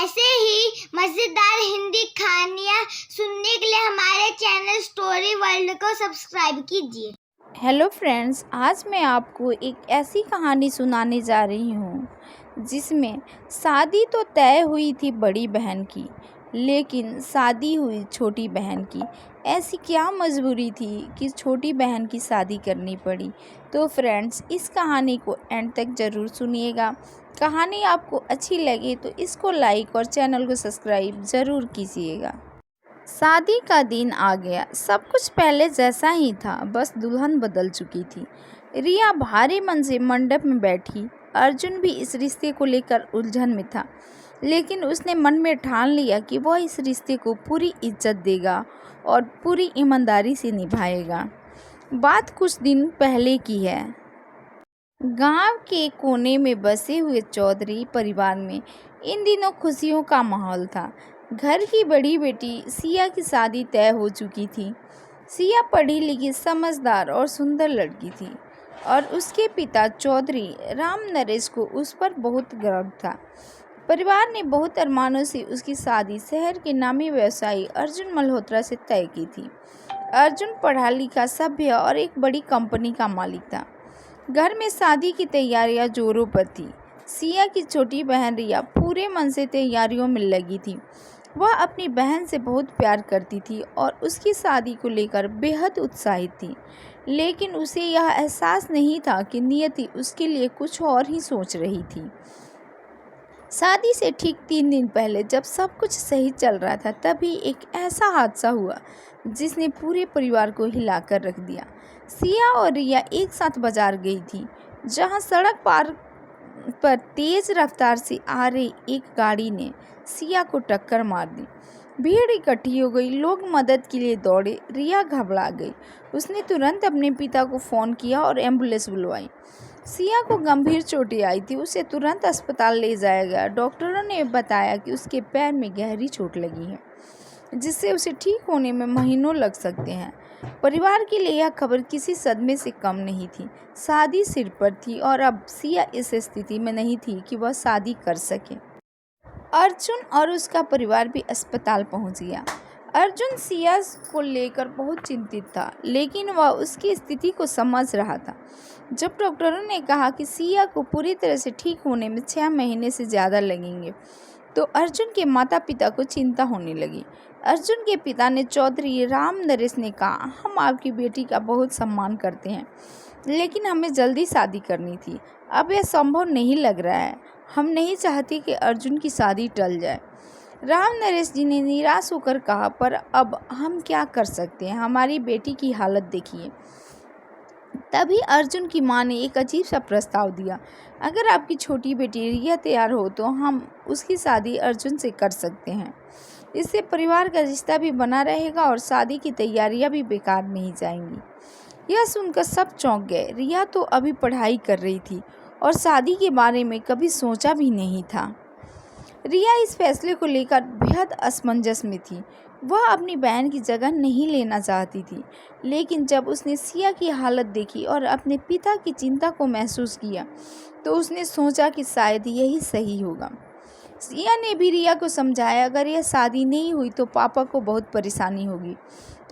ऐसे ही मज़ेदार हिंदी कहानियाँ सुनने के लिए हमारे चैनल स्टोरी वर्ल्ड को सब्सक्राइब कीजिए। हेलो फ्रेंड्स, आज मैं आपको एक ऐसी कहानी सुनाने जा रही हूँ जिसमें शादी तो तय हुई थी बड़ी बहन की, लेकिन शादी हुई छोटी बहन की। ऐसी क्या मजबूरी थी कि छोटी बहन की शादी करनी पड़ी। तो फ्रेंड्स, इस कहानी को एंड तक ज़रूर सुनिएगा। कहानी आपको अच्छी लगे तो इसको लाइक और चैनल को सब्सक्राइब ज़रूर कीजिएगा। शादी का दिन आ गया। सब कुछ पहले जैसा ही था, बस दुल्हन बदल चुकी थी। रिया भारी मन से मंडप में बैठी। अर्जुन भी इस रिश्ते को लेकर उलझन में था, लेकिन उसने मन में ठान लिया कि वह इस रिश्ते को पूरी इज्जत देगा और पूरी ईमानदारी से निभाएगा। बात कुछ दिन पहले की है। गांव के कोने में बसे हुए चौधरी परिवार में इन दिनों खुशियों का माहौल था। घर की बड़ी बेटी सिया की शादी तय हो चुकी थी। सिया पढ़ी लिखी, समझदार और सुंदर लड़की थी और उसके पिता चौधरी राम नरेश को उस पर बहुत गर्व था। परिवार ने बहुत अरमानों से उसकी शादी शहर के नामी व्यवसायी अर्जुन मल्होत्रा से तय की थी। अर्जुन पढ़ा लिखा, सभ्य और एक बड़ी कंपनी का मालिक था। घर में शादी की तैयारियां जोरों पर थी। सिया की छोटी बहन रिया पूरे मन से तैयारियों में लगी थी। वह अपनी बहन से बहुत प्यार करती थी और उसकी शादी को लेकर बेहद उत्साहित थी, लेकिन उसे यह एहसास नहीं था कि नियति उसके लिए कुछ और ही सोच रही थी। शादी से ठीक 3 दिन पहले जब सब कुछ सही चल रहा था, तभी एक ऐसा हादसा हुआ जिसने पूरे परिवार को हिलाकर रख दिया। सिया और रिया एक साथ बाजार गई थी, जहां सड़क पार पर तेज रफ्तार से आ रही एक गाड़ी ने सिया को टक्कर मार दी। भीड़ इकट्ठी हो गई, लोग मदद के लिए दौड़े। रिया घबरा गई। उसने तुरंत अपने पिता को फ़ोन किया और एम्बुलेंस बुलवाई। सिया को गंभीर चोटें आई थी। उसे तुरंत अस्पताल ले जाया गया। डॉक्टरों ने बताया कि उसके पैर में गहरी चोट लगी है, जिससे उसे ठीक होने में महीनों लग सकते हैं। परिवार के लिए यह खबर किसी सदमे से कम नहीं थी। शादी सिर पर थी और अब सिया इस स्थिति में नहीं थी कि वह शादी कर सके। अर्जुन और उसका परिवार भी अस्पताल पहुंच गया। अर्जुन सिया को लेकर बहुत चिंतित था, लेकिन वह उसकी स्थिति को समझ रहा था। जब डॉक्टरों ने कहा कि सिया को पूरी तरह से ठीक होने में 6 महीने से ज़्यादा लगेंगे, तो अर्जुन के माता पिता को चिंता होने लगी। अर्जुन के पिता ने चौधरी राम नरेश ने कहा, हम आपकी बेटी का बहुत सम्मान करते हैं, लेकिन हमें जल्दी शादी करनी थी। अब यह संभव नहीं लग रहा है। हम नहीं चाहते कि अर्जुन की शादी टल जाए। राम नरेश जी ने निराश होकर कहा, पर अब हम क्या कर सकते हैं, हमारी बेटी की हालत देखिए। तभी अर्जुन की मां ने एक अजीब सा प्रस्ताव दिया, अगर आपकी छोटी बेटी रिया तैयार हो तो हम उसकी शादी अर्जुन से कर सकते हैं। इससे परिवार का रिश्ता भी बना रहेगा और शादी की तैयारियां भी बेकार नहीं जाएंगी। यह सुनकर सब चौंक गए। रिया तो अभी पढ़ाई कर रही थी और शादी के बारे में कभी सोचा भी नहीं था। रिया इस फैसले को लेकर बेहद असमंजस में थी। वह अपनी बहन की जगह नहीं लेना चाहती थी, लेकिन जब उसने सिया की हालत देखी और अपने पिता की चिंता को महसूस किया, तो उसने सोचा कि शायद यही सही होगा। सिया ने भी रिया को समझाया, अगर यह शादी नहीं हुई तो पापा को बहुत परेशानी होगी।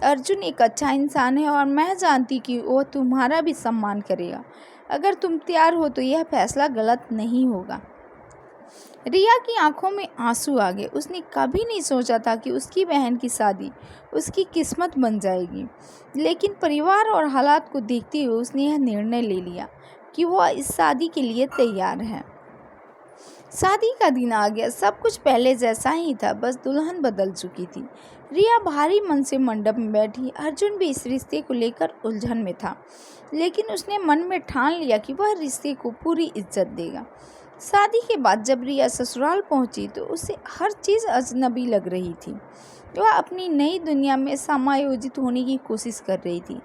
अर्जुन एक अच्छा इंसान है और मैं जानती कि वह तुम्हारा भी सम्मान करेगा। अगर तुम तैयार हो तो यह फैसला गलत नहीं होगा। रिया की आंखों में आंसू आ गए। उसने कभी नहीं सोचा था कि उसकी बहन की शादी उसकी किस्मत बन जाएगी, लेकिन परिवार और हालात को देखते हुए उसने यह निर्णय ले लिया कि वह इस शादी के लिए तैयार है। शादी का दिन आ गया। सब कुछ पहले जैसा ही था, बस दुल्हन बदल चुकी थी। रिया भारी मन से मंडप में बैठी। अर्जुन भी इस रिश्ते को लेकर उलझन में था, लेकिन उसने मन में ठान लिया कि वह रिश्ते को पूरी इज्जत देगा। शादी के बाद जब रिया ससुराल पहुंची तो उसे हर चीज़ अजनबी लग रही थी। वह अपनी नई दुनिया में समायोजित होने की कोशिश कर रही थी।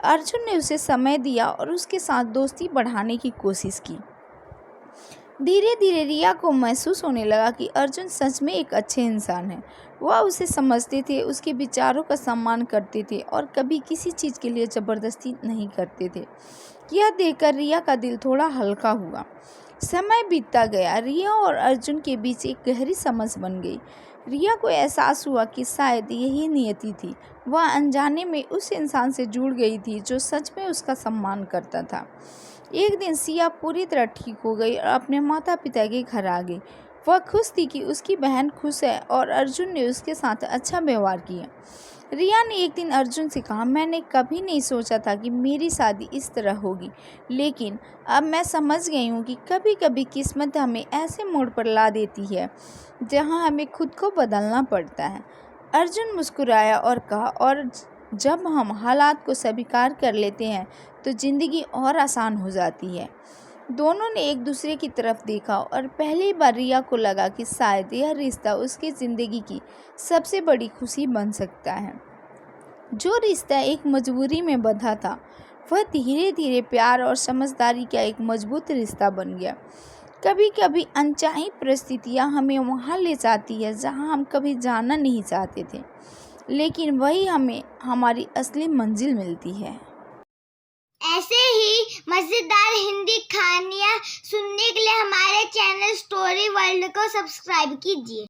अर्जुन ने उसे समय दिया और उसके साथ दोस्ती बढ़ाने की कोशिश की। धीरे धीरे रिया को महसूस होने लगा कि अर्जुन सच में एक अच्छे इंसान है। वह उसे समझते थे, उसके विचारों का सम्मान करते थे और कभी किसी चीज़ के लिए ज़बरदस्ती नहीं करते थे। यह देखकर रिया का दिल थोड़ा हल्का हुआ। समय बीतता गया। रिया और अर्जुन के बीच एक गहरी समझ बन गई। रिया को एहसास हुआ कि शायद यही नियति थी। वह अनजाने में उस इंसान से जुड़ गई थी जो सच में उसका सम्मान करता था। एक दिन सिया पूरी तरह ठीक हो गई और अपने माता पिता के घर आ गई। वह खुश थी कि उसकी बहन खुश है और अर्जुन ने उसके साथ अच्छा व्यवहार किया। रिया ने एक दिन अर्जुन से कहा, मैंने कभी नहीं सोचा था कि मेरी शादी इस तरह होगी, लेकिन अब मैं समझ गई हूँ कि कभी कभी किस्मत हमें ऐसे मोड़ पर ला देती है जहाँ हमें खुद को बदलना पड़ता है। अर्जुन मुस्कुराया और कहा, और जब हम हालात को स्वीकार कर लेते हैं तो ज़िंदगी और आसान हो जाती है। दोनों ने एक दूसरे की तरफ देखा और पहली बार रिया को लगा कि शायद यह रिश्ता उसकी ज़िंदगी की सबसे बड़ी खुशी बन सकता है। जो रिश्ता एक मजबूरी में बंधा था, वह धीरे धीरे प्यार और समझदारी का एक मजबूत रिश्ता बन गया। कभी कभी अनचाही परिस्थितियाँ हमें वहाँ ले जाती है जहाँ हम कभी जाना नहीं चाहते थे, लेकिन वही हमें हमारी असली मंजिल मिलती है। ऐसे ही मज़ेदार हिंदी कहानियाँ सुनने के लिए हमारे चैनल स्टोरी वर्ल्ड को सब्सक्राइब कीजिए।